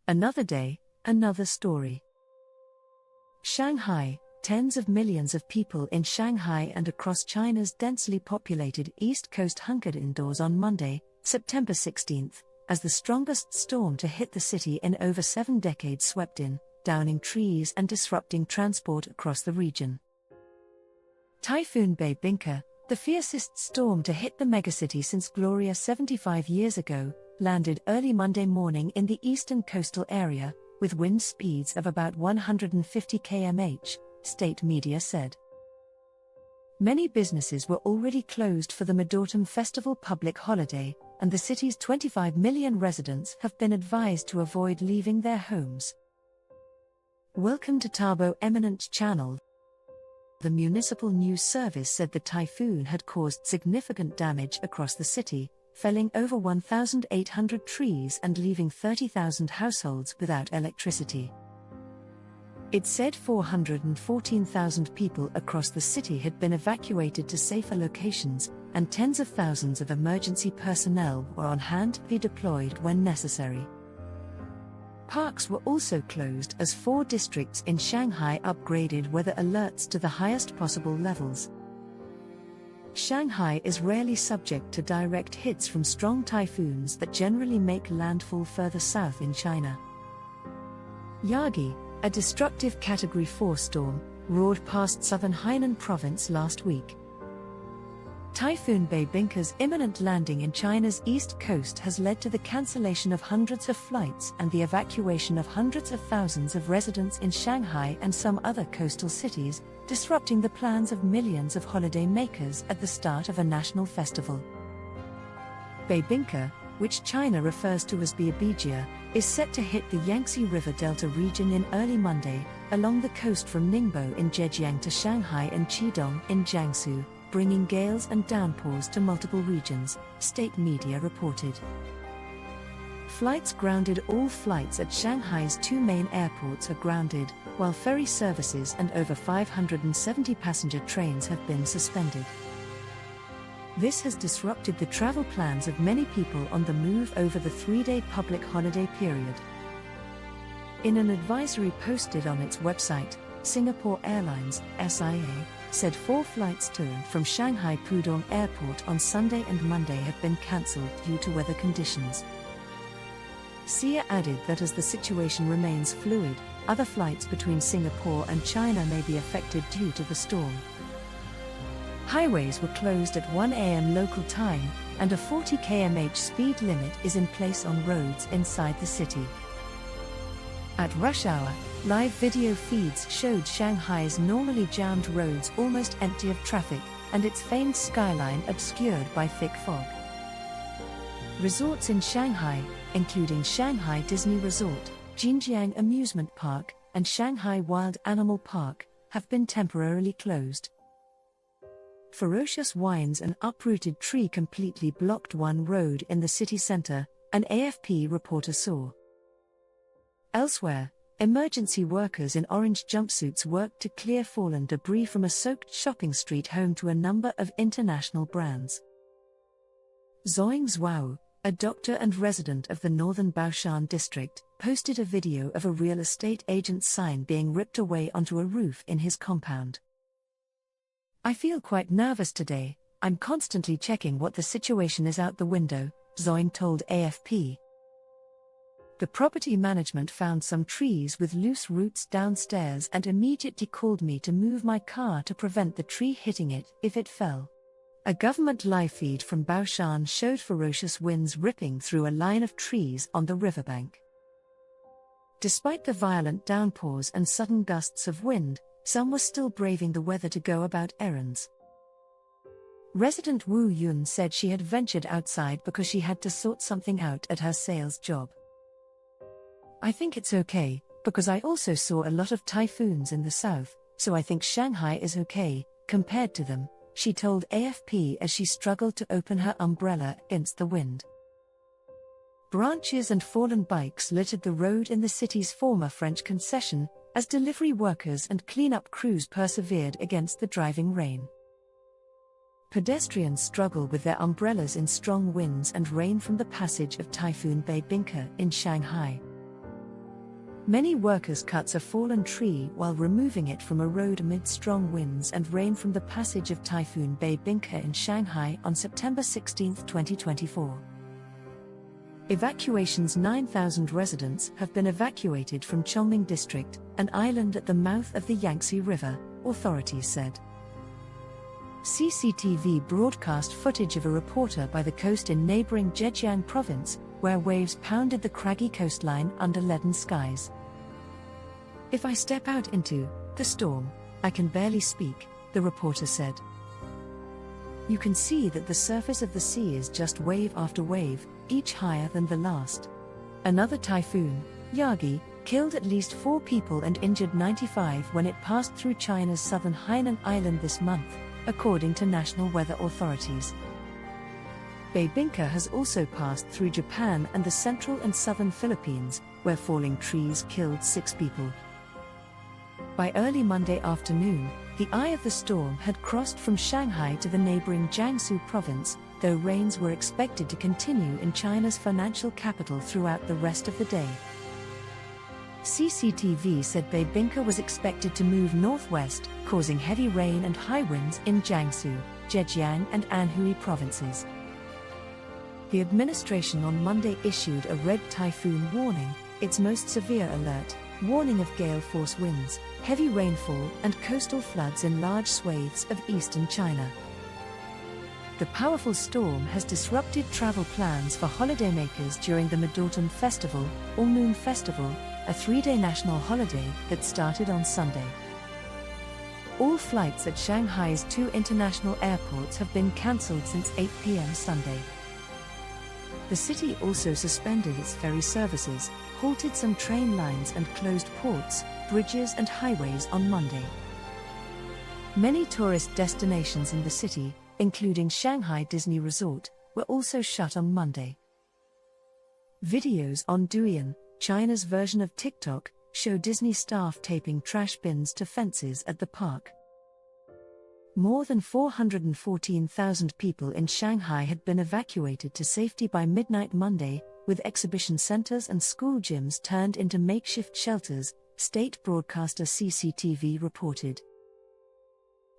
Another day, another story. Shanghai. Tens of millions of people in Shanghai and across China's densely populated east coast hunkered indoors on Monday, September 16, as the strongest storm to hit the city in over 7 decades swept in, downing trees and disrupting transport across the region. Typhoon Bebinca, the fiercest storm to hit the megacity since Gloria 75 years ago, landed early Monday morning in the eastern coastal area, with wind speeds of about 150 km/h, state media said. Many businesses were already closed for the Mid-Autumn Festival public holiday, and the city's 25 million residents have been advised to avoid leaving their homes. Welcome to Tabo Eminent Channel. The municipal news service said the typhoon had caused significant damage across the city, felling over 1,800 trees and leaving 30,000 households without electricity. It said 414,000 people across the city had been evacuated to safer locations, and tens of thousands of emergency personnel were on hand to be deployed when necessary. Parks were also closed as 4 districts in Shanghai upgraded weather alerts to the highest possible levels. Shanghai is rarely subject to direct hits from strong typhoons that generally make landfall further south in China. Yagi, a destructive Category 4 storm, roared past southern Hainan province last week. Typhoon Bebinca's imminent landing in China's east coast has led to the cancellation of hundreds of flights and the evacuation of hundreds of thousands of residents in Shanghai and some other coastal cities, disrupting the plans of millions of holiday makers at the start of a national festival. Bebinca, which China refers to as Bebinca, is set to hit the Yangtze River Delta region in early Monday, along the coast from Ningbo in Zhejiang to Shanghai and Qidong in Jiangsu, bringing gales and downpours to multiple regions, state media reported. Flights grounded. All flights at Shanghai's 2 main airports are grounded, while ferry services and over 570 passenger trains have been suspended. This has disrupted the travel plans of many people on the move over the 3-day public holiday period. In an advisory posted on its website, Singapore Airlines, SIA, said 4 flights to and from Shanghai Pudong Airport on Sunday and Monday have been cancelled due to weather conditions. SIA added that as the situation remains fluid, other flights between Singapore and China may be affected due to the storm. Highways were closed at 1 a.m. local time, and a 40 km/h speed limit is in place on roads inside the city. At rush hour, live video feeds showed Shanghai's normally jammed roads almost empty of traffic, and its famed skyline obscured by thick fog. Resorts in Shanghai, including Shanghai Disney Resort, Jinjiang Amusement Park, and Shanghai Wild Animal Park, have been temporarily closed. Ferocious winds and uprooted tree completely blocked one road in the city center, an AFP reporter saw. Elsewhere, emergency workers in orange jumpsuits worked to clear fallen debris from a soaked shopping street home to a number of international brands. Zoing Zhuao, a doctor and resident of the northern Baoshan district, posted a video of a real estate agent's sign being ripped away onto a roof in his compound. "I feel quite nervous today. I'm constantly checking what the situation is out the window," Zoing told AFP. The property management found some trees with loose roots downstairs and immediately called me to move my car to prevent the tree hitting it if it fell. A government live feed from Baoshan showed ferocious winds ripping through a line of trees on the riverbank. Despite the violent downpours and sudden gusts of wind, some were still braving the weather to go about errands. Resident Wu Yun said she had ventured outside because she had to sort something out at her sales job. "I think it's okay, because I also saw a lot of typhoons in the south, so I think Shanghai is okay, compared to them," she told AFP as she struggled to open her umbrella against the wind. Branches and fallen bikes littered the road in the city's former French concession, as delivery workers and cleanup crews persevered against the driving rain. Pedestrians struggle with their umbrellas in strong winds and rain from the passage of Typhoon Bebinca in Shanghai. Many workers cut a fallen tree while removing it from a road amid strong winds and rain from the passage of Typhoon Bebinca in Shanghai on September 16, 2024. Evacuations: 9,000 residents have been evacuated from Chongming District, an island at the mouth of the Yangtze River, authorities said. CCTV broadcast footage of a reporter by the coast in neighboring Zhejiang province, where waves pounded the craggy coastline under leaden skies. "If I step out into the storm, I can barely speak," the reporter said. "You can see that the surface of the sea is just wave after wave, each higher than the last." Another typhoon, Yagi, killed at least 4 people and injured 95 when it passed through China's southern Hainan Island this month, according to national weather authorities. Bebinca has also passed through Japan and the central and southern Philippines, where falling trees killed 6 people. By early Monday afternoon, the eye of the storm had crossed from Shanghai to the neighboring Jiangsu province, though rains were expected to continue in China's financial capital throughout the rest of the day. CCTV said Bebinca was expected to move northwest, causing heavy rain and high winds in Jiangsu, Zhejiang and Anhui provinces. The administration on Monday issued a red typhoon warning, its most severe alert, warning of gale-force winds, heavy rainfall and coastal floods in large swathes of eastern China. The powerful storm has disrupted travel plans for holidaymakers during the Mid-Autumn Festival, or Moon Festival, a 3-day national holiday that started on Sunday. All flights at Shanghai's 2 international airports have been cancelled since 8 p.m. Sunday. The city also suspended its ferry services, halted some train lines and closed ports, bridges and highways on Monday. Many tourist destinations in the city, including Shanghai Disney Resort, were also shut on Monday. Videos on Douyin, China's version of TikTok, show Disney staff taping trash bins to fences at the park. More than 414,000 people in Shanghai had been evacuated to safety by midnight Monday, with exhibition centers and school gyms turned into makeshift shelters, state broadcaster CCTV reported.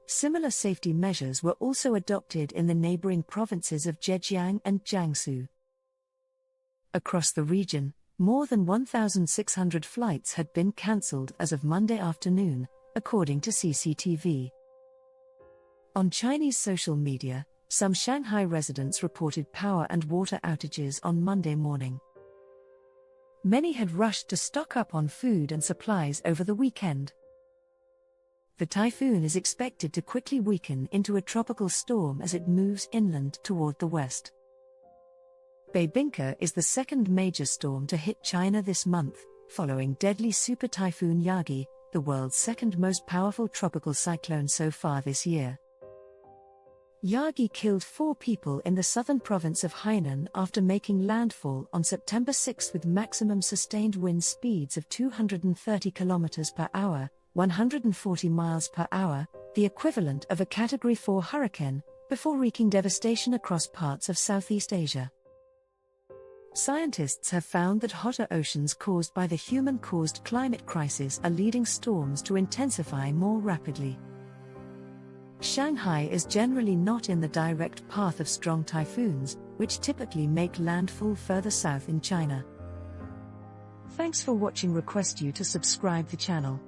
Similar safety measures were also adopted in the neighboring provinces of Zhejiang and Jiangsu. Across the region, more than 1,600 flights had been cancelled as of Monday afternoon, according to CCTV. On Chinese social media, some Shanghai residents reported power and water outages on Monday morning. Many had rushed to stock up on food and supplies over the weekend. The typhoon is expected to quickly weaken into a tropical storm as it moves inland toward the west. Bebinca is the second major storm to hit China this month, following deadly super typhoon Yagi, the world's second most powerful tropical cyclone so far this year. Yagi killed 4 people in the southern province of Hainan after making landfall on September 6 with maximum sustained wind speeds of 230 km per hour, 140 miles per hour, the equivalent of a Category 4 hurricane, before wreaking devastation across parts of Southeast Asia. Scientists have found that hotter oceans caused by the human-caused climate crisis are leading storms to intensify more rapidly. Shanghai is generally not in the direct path of strong typhoons, which typically make landfall further south in China. Thanks for watching. Request you to subscribe the channel.